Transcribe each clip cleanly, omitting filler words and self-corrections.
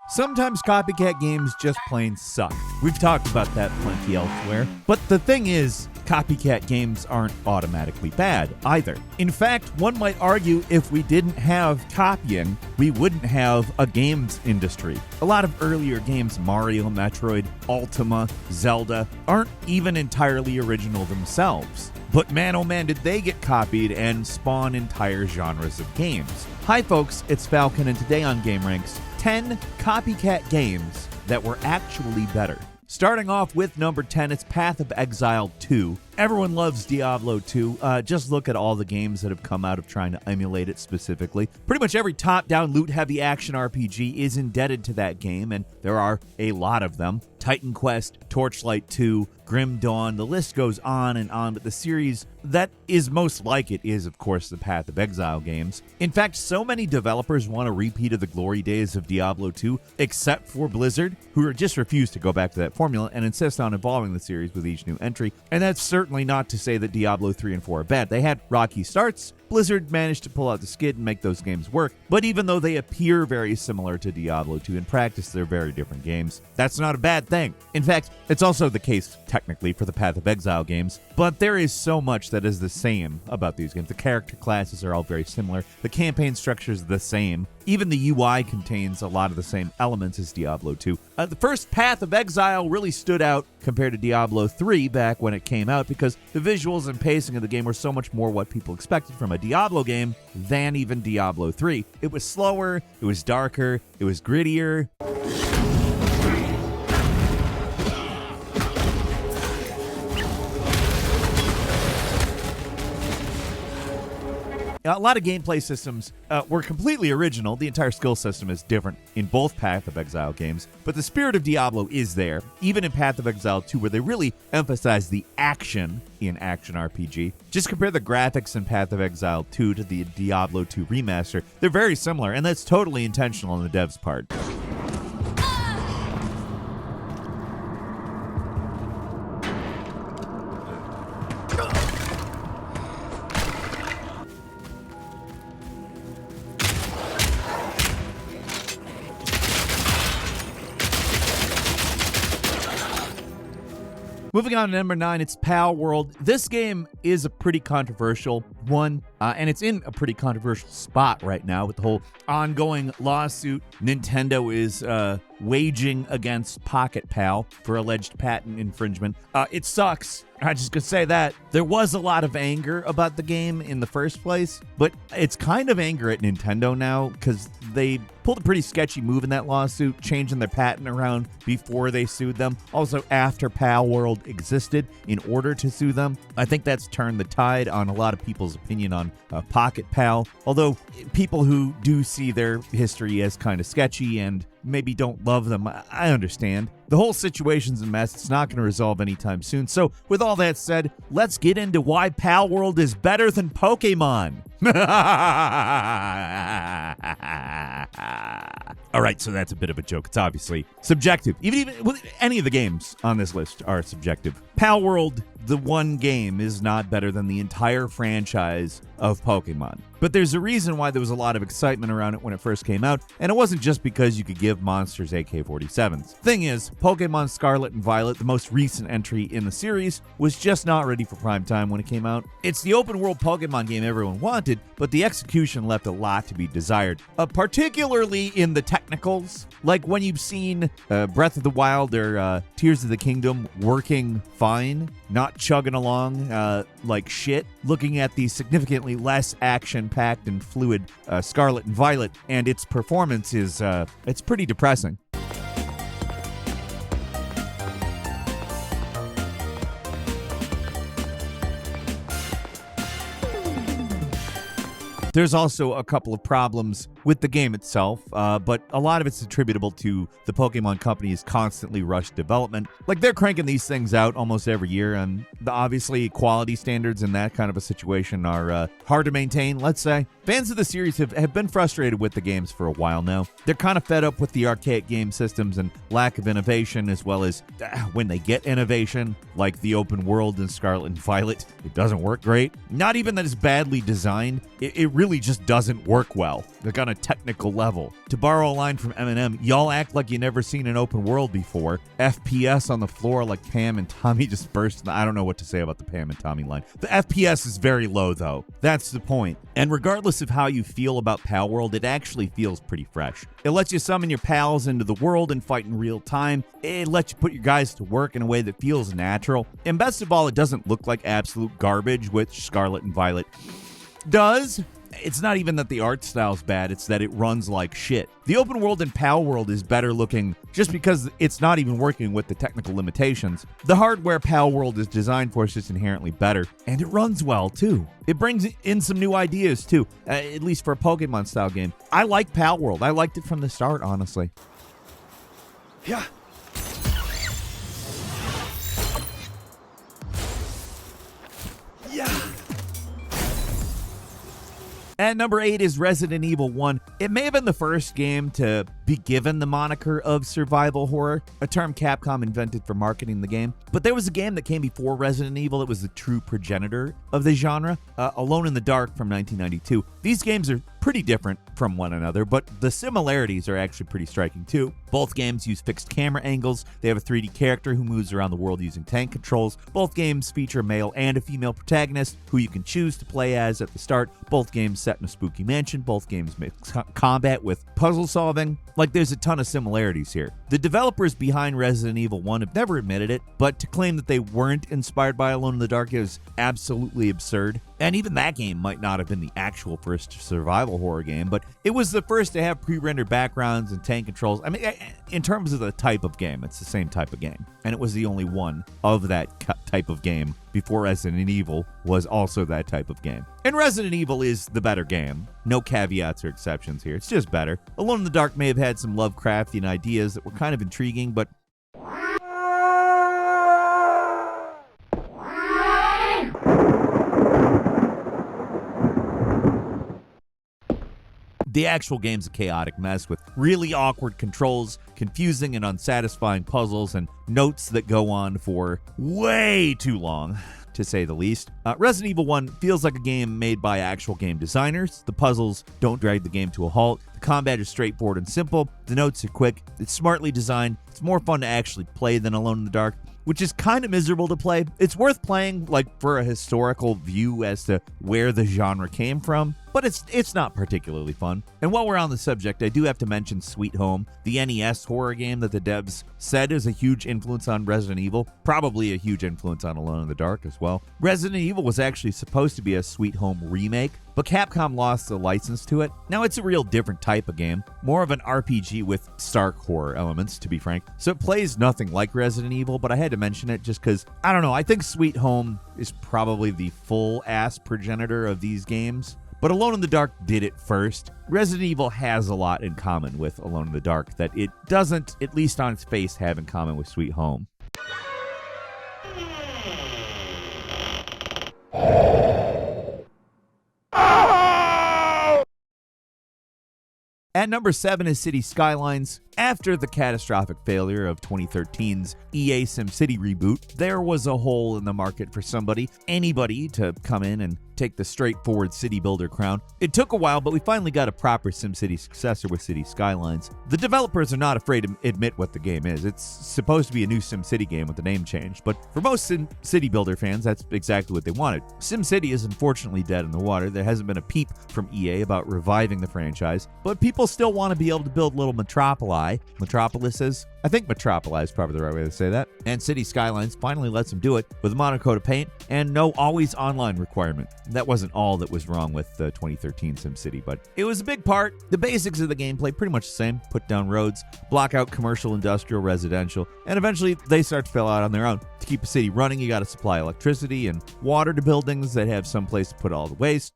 Sometimes copycat games just plain suck. We've talked about that plenty elsewhere. But the thing is, copycat games aren't automatically bad either. In fact, one might argue if we didn't have copying, we wouldn't have a games industry. A lot of earlier games, Mario, Metroid, Ultima, Zelda, aren't even entirely original themselves. But man oh man did they get copied and spawn entire genres of games. Hi folks, it's Falcon, and today on Gameranx, 10 copycat games that were actually better. Starting off with number 10, it's Path of Exile 2. Everyone loves Diablo 2. Just look at all the games that have come out of trying to emulate it specifically. Pretty much every top-down, loot-heavy action RPG is indebted to that game, and there are a lot of them. Titan Quest, Torchlight 2, Grim Dawn, the list goes on and on, but the series that is most like it is, of course, the Path of Exile games. In fact, so many developers want a repeat of the glory days of Diablo 2, except for Blizzard, who just refuse to go back to that formula and insist on evolving the series with each new entry. And that's certainly not to say that Diablo 3 and 4 are bad. They had rocky starts. Blizzard managed to pull out the skid and make those games work, but even though they appear very similar to Diablo 2, in practice they're very different games. That's not a bad thing. In fact, it's also the case, technically, for the Path of Exile games, but there is so much that is the same about these games. The character classes are all very similar. The campaign structure is the same. Even the UI contains a lot of the same elements as Diablo 2. The first Path of Exile really stood out compared to Diablo 3 back when it came out because the visuals and pacing of the game were so much more what people expected from a Diablo game than even Diablo 3. It was slower, it was darker, it was grittier. A lot of gameplay systems were completely original. The entire skill system is different in both Path of Exile games, but the spirit of Diablo is there, even in Path of Exile 2, where they really emphasize the action in action RPG. Just compare the graphics in Path of Exile 2 to the Diablo 2 remaster. They're very similar, and that's totally intentional on the devs' part. Moving on to number 9, it's Pal World. This game is a pretty controversial one, and it's in a pretty controversial spot right now with the whole ongoing lawsuit Nintendo is waging against Pocket Pal for alleged patent infringement. It sucks. I'm just going to say that. There was a lot of anger about the game in the first place, but it's kind of anger at Nintendo now because they pulled a pretty sketchy move in that lawsuit, changing their patent around before they sued them. Also, after Pal World existed in order to sue them. I think that's turned the tide on a lot of people's opinion on Pocket Pal, although people who do see their history as kind of sketchy and maybe don't love them, I understand. The whole situation's a mess. It's not going to resolve anytime soon. So, with all that said, let's get into why Pal World is better than Pokemon. All right, so that's a bit of a joke. It's obviously subjective. Even any of the games on this list are subjective. Pal World, the one game, is not better than the entire franchise of Pokemon. But there's a reason why there was a lot of excitement around it when it first came out, and it wasn't just because you could give monsters AK-47s. Thing is, Pokemon Scarlet and Violet, the most recent entry in the series, was just not ready for prime time when it came out. It's the open-world Pokemon game everyone wanted, but the execution left a lot to be desired, particularly in the technicals. Like when you've seen Breath of the Wild or Tears of the Kingdom working fine, not chugging along like shit, looking at the significantly less action-packed and fluid Scarlet and Violet, and its performance is it's pretty depressing. There's also a couple of problems with the game itself, but a lot of it's attributable to the Pokemon Company's constantly rushed development. Like, they're cranking these things out almost every year, and obviously quality standards in that kind of a situation are hard to maintain, let's say. Fans of the series have been frustrated with the games for a while now. They're kind of fed up with the archaic game systems and lack of innovation, as well as when they get innovation, like the open world in Scarlet and Violet, it doesn't work great. Not even that it's badly designed, it really just doesn't work well, like on a technical level. To borrow a line from Eminem, y'all act like you never seen an open world before. FPS on the floor like Pam and Tommy just burst. I don't know what to say about the Pam and Tommy line. The FPS is very low, though. That's the point. And regardless of how you feel about Pal World, it actually feels pretty fresh. It lets you summon your pals into the world and fight in real time. It lets you put your guys to work in a way that feels natural. And best of all, it doesn't look like absolute garbage, which Scarlet and Violet does. It's not even that the art style's bad, it's that it runs like shit. The open world in Pal World is better looking just because it's not even working with the technical limitations. The hardware Pal World is designed for is just inherently better, and it runs well too. It brings in some new ideas too, at least for a Pokemon style game. I like Pal World. I liked it from the start, honestly. Yeah. Yeah. At number 8 is Resident Evil 1. It may have been the first game to be given the moniker of survival horror, a term Capcom invented for marketing the game. But there was a game that came before Resident Evil that was the true progenitor of the genre, Alone in the Dark from 1992. These games are pretty different from one another, but the similarities are actually pretty striking too. Both games use fixed camera angles. They have a 3D character who moves around the world using tank controls. Both games feature a male and a female protagonist who you can choose to play as at the start. Both games set in a spooky mansion. Both games mix combat with puzzle solving. Like, there's a ton of similarities here. The developers behind Resident Evil 1 have never admitted it, but to claim that they weren't inspired by Alone in the Dark is absolutely absurd. And even that game might not have been the actual first survival horror game, but it was the first to have pre-rendered backgrounds and tank controls. I mean, in terms of the type of game, it's the same type of game. And it was the only one of that type of game before Resident Evil was also that type of game. And Resident Evil is the better game. No caveats or exceptions here. It's just better. Alone in the Dark may have had some Lovecraftian ideas that were kind of intriguing, but the actual game's a chaotic mess with really awkward controls, confusing and unsatisfying puzzles, and notes that go on for way too long, to say the least. Resident Evil 1 feels like a game made by actual game designers. The puzzles don't drag the game to a halt. The combat is straightforward and simple. The notes are quick. It's smartly designed. It's more fun to actually play than Alone in the Dark, which is kind of miserable to play. It's worth playing, like, for a historical view as to where the genre came from, but it's not particularly fun. And while we're on the subject, I do have to mention Sweet Home, the NES horror game that the devs said is a huge influence on Resident Evil, probably a huge influence on Alone in the Dark as well. Resident Evil was actually supposed to be a Sweet Home remake, but Capcom lost the license to it. Now, it's a real different type of game, more of an RPG with stark horror elements, to be frank. So it plays nothing like Resident Evil, but I had to mention it just because, I don't know, I think Sweet Home is probably the full-ass progenitor of these games. But Alone in the Dark did it first. Resident Evil has a lot in common with Alone in the Dark that it doesn't, at least on its face, have in common with Sweet Home. At number 7 is City Skylines. After the catastrophic failure of 2013's EA SimCity reboot, there was a hole in the market for anybody to come in and take the straightforward city builder crown. It took a while, but we finally got a proper SimCity successor with City Skylines. The developers are not afraid to admit what the game is. It's supposed to be a new SimCity game with the name change, but for most SimCity builder fans, that's exactly what they wanted. SimCity is unfortunately dead in the water. There hasn't been a peep from EA about reviving the franchise, but people still want to be able to build little metropolises. I think Metropoli is probably the right way to say that. And City Skylines finally lets them do it with a monocoat of paint and no always online requirement. That wasn't all that was wrong with the 2013 SimCity, but it was a big part. The basics of the gameplay pretty much the same. Put down roads, block out commercial, industrial, residential, and eventually they start to fill out on their own. To keep a city running, you got to supply electricity and water to buildings that have some place to put all the waste.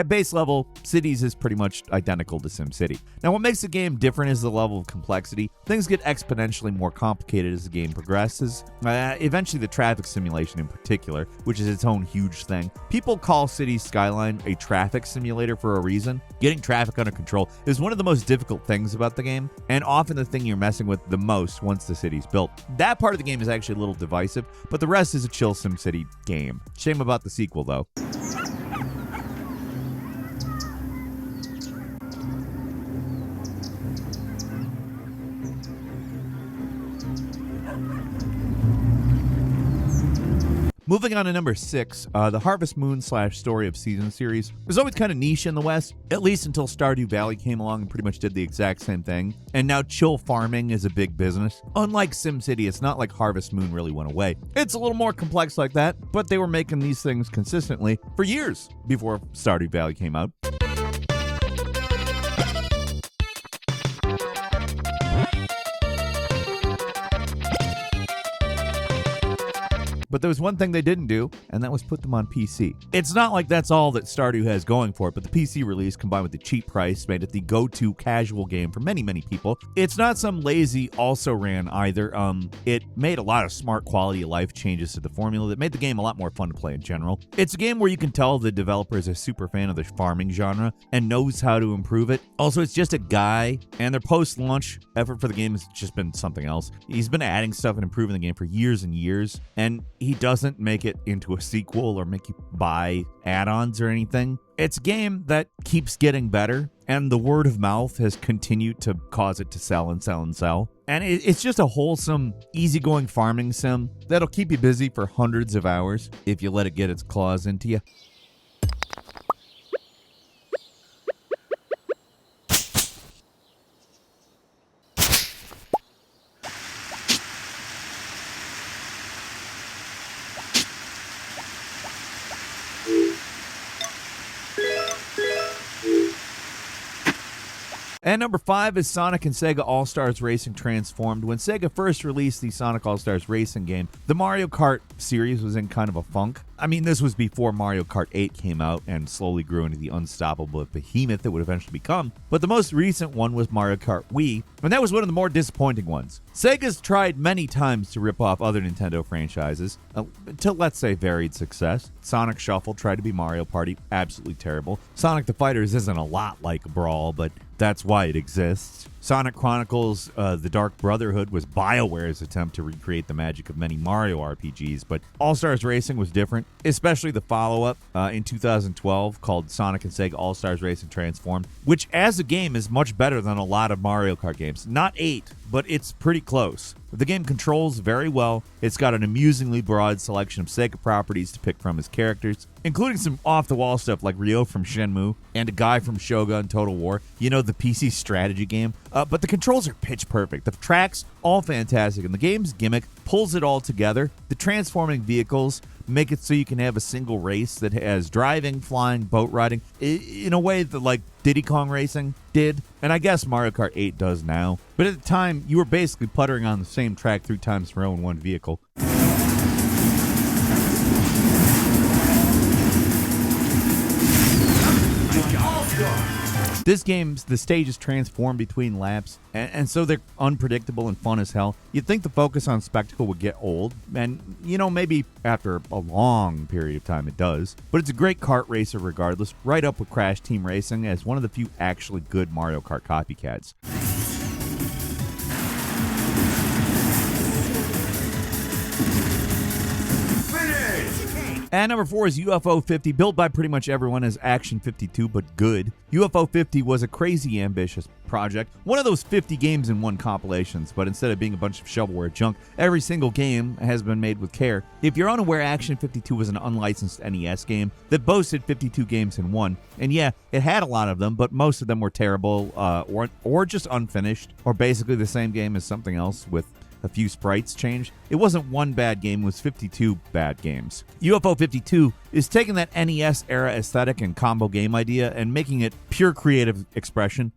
At base level, Cities is pretty much identical to SimCity. Now, what makes the game different is the level of complexity. Things get exponentially more complicated as the game progresses. Eventually, the traffic simulation in particular, which is its own huge thing. People call Cities Skyline a traffic simulator for a reason. Getting traffic under control is one of the most difficult things about the game, and often the thing you're messing with the most once the city's built. That part of the game is actually a little divisive, but the rest is a chill SimCity game. Shame about the sequel, though. Moving on to number 6, the Harvest Moon / Story of Seasons series was always kind of niche in the West, at least until Stardew Valley came along and pretty much did the exact same thing. And now chill farming is a big business. Unlike SimCity, it's not like Harvest Moon really went away. It's a little more complex like that, but they were making these things consistently for years before Stardew Valley came out. But there was one thing they didn't do, and that was put them on PC. It's not like that's all that Stardew has going for it, but the PC release combined with the cheap price made it the go-to casual game for many, many people. It's not some lazy also-ran either. It made a lot of smart quality of life changes to the formula that made the game a lot more fun to play in general. It's a game where you can tell the developer is a super fan of the farming genre and knows how to improve it. Also, it's just a guy, and their post-launch effort for the game has just been something else. He's been adding stuff and improving the game for years and years, and he doesn't make it into a sequel or make you buy add-ons or anything. It's a game that keeps getting better, and the word of mouth has continued to cause it to sell and sell and sell. And it's just a wholesome, easygoing farming sim that'll keep you busy for hundreds of hours if you let it get its claws into you. And number 5 is Sonic and Sega All-Stars Racing Transformed. When Sega first released the Sonic All-Stars Racing game, the Mario Kart series was in kind of a funk. I mean, this was before Mario Kart 8 came out and slowly grew into the unstoppable behemoth it would eventually become. But the most recent one was Mario Kart Wii, and that was one of the more disappointing ones. Sega's tried many times to rip off other Nintendo franchises, to let's say varied success. Sonic Shuffle tried to be Mario Party, absolutely terrible. Sonic the Fighters isn't a lot like Brawl, but that's why it exists. Sonic Chronicles The Dark Brotherhood was BioWare's attempt to recreate the magic of many Mario RPGs, but All-Stars Racing was different, especially the follow-up in 2012 called Sonic and Sega All-Stars Racing Transformed, which as a game is much better than a lot of Mario Kart games. Not 8, but it's pretty close. The game controls very well. It's got an amusingly broad selection of Sega properties to pick from as characters, including some off-the-wall stuff like Ryo from Shenmue and a guy from Shogun Total War, you know, the PC strategy game. But the controls are pitch perfect. The tracks, all fantastic, and the game's gimmick pulls it all together. The transforming vehicles make it so you can have a single race that has driving, flying, boat riding, in a way that like Diddy Kong Racing did, and I guess Mario Kart 8 does now. But at the time, you were basically puttering on the same track 3 times in a row in one vehicle. This game's the stages transform between laps, and so they're unpredictable and fun as hell. You'd think the focus on spectacle would get old, and you know, maybe after a long period of time it does. But it's a great kart racer regardless, right up with Crash Team Racing as one of the few actually good Mario Kart copycats. And number 4 is UFO 50, built by pretty much everyone as Action 52, but good. UFO 50 was a crazy ambitious project, one of those 50 games in one compilations, but instead of being a bunch of shovelware junk, every single game has been made with care. If you're unaware, Action 52 was an unlicensed NES game that boasted 52 games in one, and yeah, it had a lot of them, but most of them were terrible, or just unfinished, or basically the same game as something else with a few sprites changed. It wasn't one bad game, it was 52 bad games. UFO 52 is taking that NES era aesthetic and combo game idea and making it pure creative expression.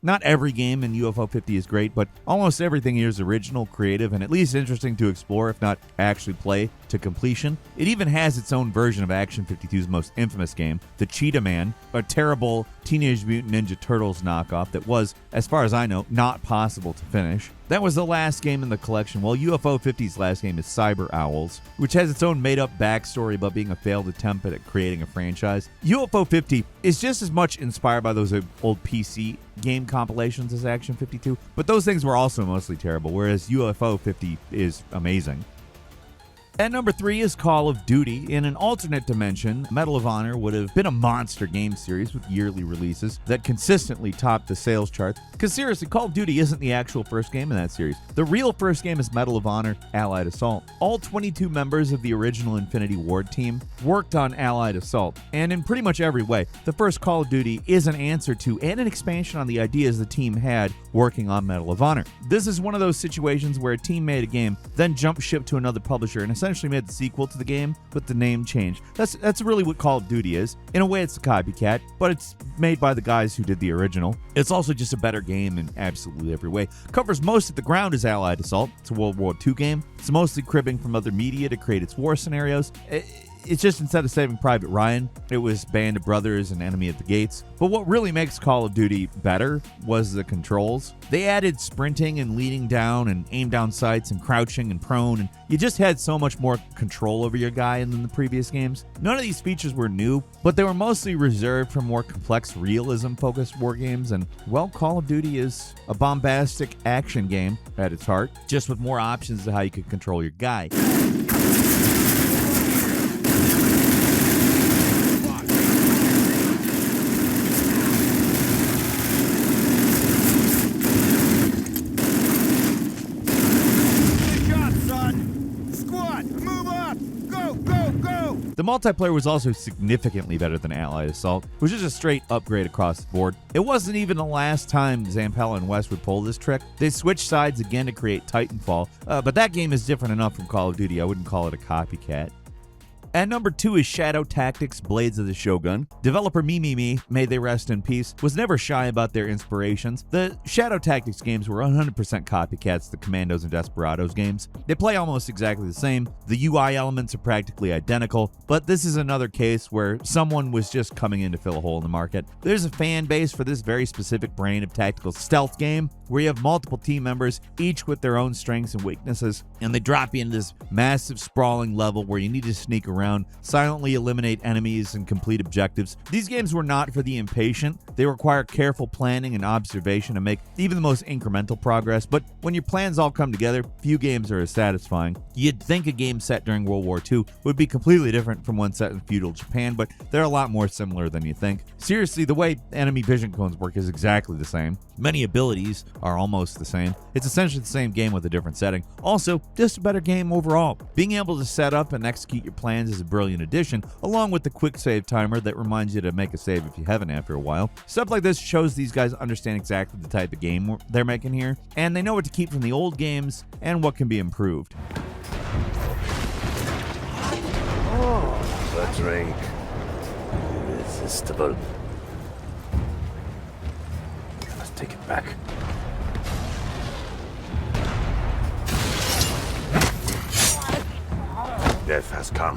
Not every game in UFO 50 is great, but almost everything here is original, creative, and at least interesting to explore, if not actually play to completion. It even has its own version of Action 52's most infamous game, The Cheetah Man, a terrible Teenage Mutant Ninja Turtles knockoff that was, as far as I know, not possible to finish. That was the last game in the collection, while UFO 50's last game is Cyber Owls, which has its own made-up backstory about being a failed attempt at creating a franchise. UFO 50 is just as much inspired by those old PC game compilations as Action 52, but those things were also mostly terrible, whereas UFO 50 is amazing. At number 3 is Call of Duty. In an alternate dimension, Medal of Honor would have been a monster game series with yearly releases that consistently topped the sales charts. Because seriously, Call of Duty isn't the actual first game in that series. The real first game is Medal of Honor Allied Assault. All 22 members of the original Infinity Ward team worked on Allied Assault, and in pretty much every way, the first Call of Duty is an answer to and an expansion on the ideas the team had working on Medal of Honor. This is one of those situations where a team made a game, then jumped ship to another publisher, and essentially made the sequel to the game, but the name changed. That's really what Call of Duty is. In a way, it's a copycat, but it's made by the guys who did the original. It's also just a better game in absolutely every way. Covers most of the ground as Allied Assault. It's a World War II game. It's mostly cribbing from other media to create its war scenarios. It's just instead of Saving Private Ryan, it was Band of Brothers and Enemy at the Gates. But what really makes Call of Duty better was the controls. They added sprinting and leaning down and aim down sights and crouching and prone, and you just had so much more control over your guy than the previous games. None of these features were new, but they were mostly reserved for more complex realism-focused war games, and, well, Call of Duty is a bombastic action game at its heart, just with more options to how you could control your guy. The multiplayer was also significantly better than Allied Assault, which is a straight upgrade across the board. It wasn't even the last time Zampella and West would pull this trick. They switched sides again to create Titanfall, but that game is different enough from Call of Duty, I wouldn't call it a copycat. At number 2 is Shadow Tactics Blades of the Shogun. Developer Mimimi, may they rest in peace, was never shy about their inspirations. The Shadow Tactics games were 100% copycats to Commandos and Desperados games. They play almost exactly the same, the UI elements are practically identical, but this is another case where someone was just coming in to fill a hole in the market. There's a fan base for this very specific brand of tactical stealth game, where you have multiple team members, each with their own strengths and weaknesses, and they drop you into this massive sprawling level where you need to sneak around, silently eliminate enemies, and complete objectives. These games were not for the impatient. They require careful planning and observation to make even the most incremental progress, but when your plans all come together, few games are as satisfying. You'd think a game set during World War II would be completely different from one set in feudal Japan, but they're a lot more similar than you think. Seriously, the way enemy vision cones work is exactly the same. Many abilities are almost the same. It's essentially the same game with a different setting. Also, just a better game overall. Being able to set up and execute your plans is a brilliant addition, along with the quick save timer that reminds you to make a save if you haven't after a while. Stuff like this shows these guys understand exactly the type of game they're making here, and they know what to keep from the old games and what can be improved. Oh, a drink. Irresistible. Let's take it back. Death has come.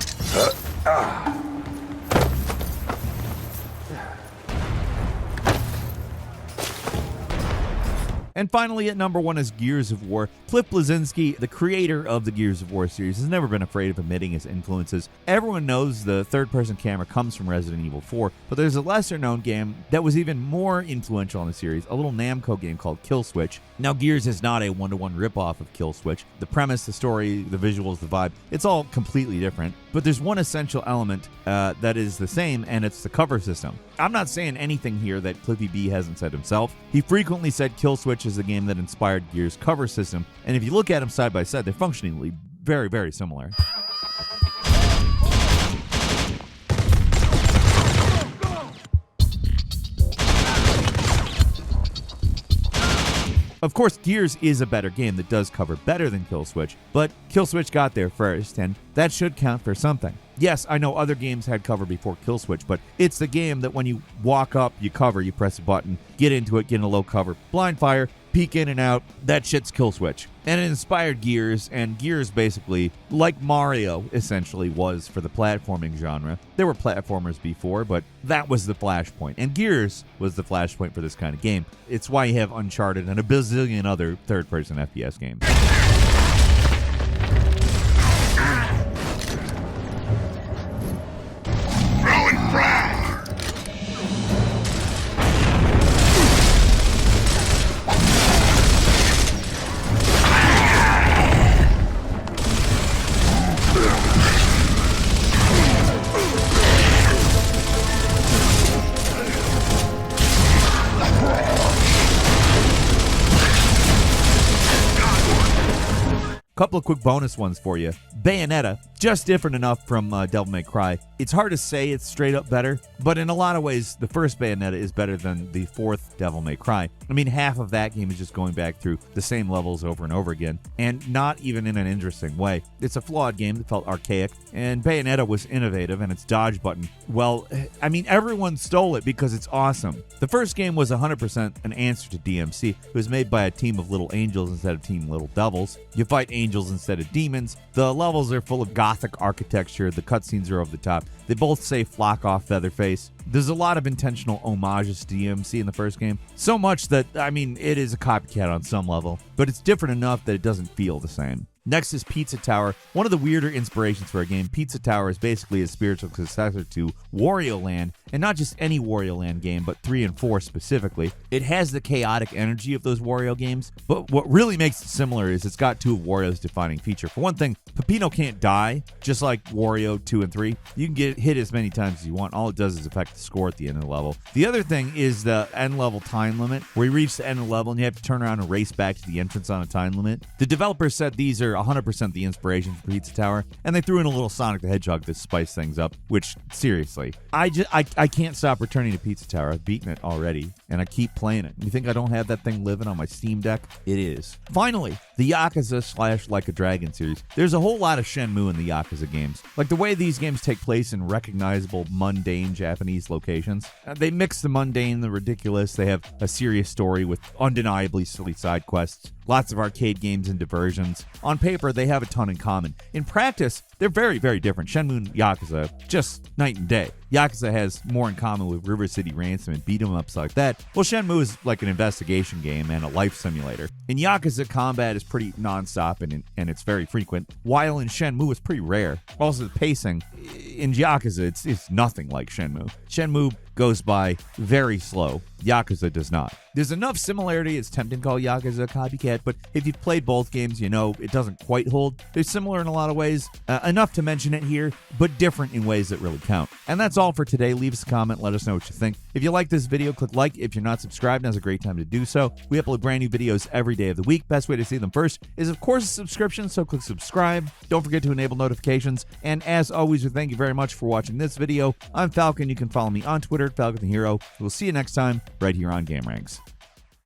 And finally, at number 1 is Gears of War. Cliff Bleszinski, the creator of the Gears of War series, has never been afraid of admitting his influences. Everyone knows the third-person camera comes from Resident Evil 4, but there's a lesser-known game that was even more influential in the series, a little Namco game called Kill Switch. Now, Gears is not a one-to-one ripoff of Kill Switch. The premise, the story, the visuals, the vibe, it's all completely different. But there's one essential element that is the same, and it's the cover system. I'm not saying anything here that Cliffy B hasn't said himself. He frequently said Kill Switch is the game that inspired Gears' cover system, and if you look at them side by side, they're functionally very, very similar. Of course, Gears is a better game that does cover better than Kill Switch, but Kill Switch got there first, and that should count for something. Yes, I know other games had cover before Kill Switch, but it's the game that when you walk up, you cover, you press a button, get into it, get in a low cover, blind fire, peek in and out, that shit's Kill Switch. And it inspired Gears, and Gears basically, like Mario essentially was for the platforming genre. There were platformers before, but that was the flashpoint. And Gears was the flashpoint for this kind of game. It's why you have Uncharted and a bazillion other third-person FPS games. Couple of quick bonus ones for you. Bayonetta, just different enough from Devil May Cry. It's hard to say it's straight up better, but in a lot of ways, the first Bayonetta is better than the fourth Devil May Cry. I mean, half of that game is just going back through the same levels over and over again, and not even in an interesting way. It's a flawed game that felt archaic, and Bayonetta was innovative, and its dodge button, well, I mean, everyone stole it because it's awesome. The first game was 100% an answer to DMC. It was made by a team of little angels instead of team little devils. You fight angels instead of demons. The levels are full of gothic architecture. The cutscenes are over the top. They both say flock off Featherface. There's a lot of intentional homages to DMC in the first game. So much that, I mean, it is a copycat on some level, but it's different enough that it doesn't feel the same. Next is Pizza Tower. One of the weirder inspirations for a game, Pizza Tower is basically a spiritual successor to Wario Land, and not just any Wario Land game, but 3 and 4 specifically. It has the chaotic energy of those Wario games, but what really makes it similar is it's got two of Wario's defining features. For one thing, Peppino can't die, just like Wario 2 and 3. You can get hit as many times as you want. All it does is affect the score at the end of the level. The other thing is the end level time limit, where you reach the end of the level and you have to turn around and race back to the entrance on a time limit. The developers said these are 100% the inspiration for Pizza Tower, and they threw in a little Sonic the Hedgehog to spice things up, which, seriously, I can't stop returning to Pizza Tower. I've beaten it already, and I keep playing it. You think I don't have that thing living on my Steam Deck? It is. Finally, the Yakuza / Like a Dragon series. There's a whole lot of Shenmue in the Yakuza games. Like the way these games take place in recognizable, mundane Japanese locations. They mix the mundane and the ridiculous. They have a serious story with undeniably silly side quests. Lots of arcade games and diversions. On paper, they have a ton in common. In practice, they're very, very different. Shenmue and Yakuza, just night and day. Yakuza has more in common with River City Ransom and beat-em-ups like that. Well, Shenmue is like an investigation game and a life simulator. In Yakuza, combat is pretty non-stop and it's very frequent, while in Shenmue, it's pretty rare. Also, the pacing, in Yakuza, it's nothing like Shenmue. Shenmue goes by very slow. Yakuza does not. There's enough similarity it's tempting to call Yakuza a copycat, but if you've played both games, you know it doesn't quite hold. They're similar in a lot of ways, enough to mention it here, but different in ways that really count. And that's all for today. Leave us a comment, let us know what you think. If you like this video, click like. If you're not subscribed, now's a great time to do so. We upload brand new videos every day of the week. Best way to see them first is, of course, a subscription, so click subscribe. Don't forget to enable notifications. And as always, we thank you very much for watching this video. I'm Falcon. You can follow me on Twitter, Falcon the Hero. We'll see you next time right here on Gameranx.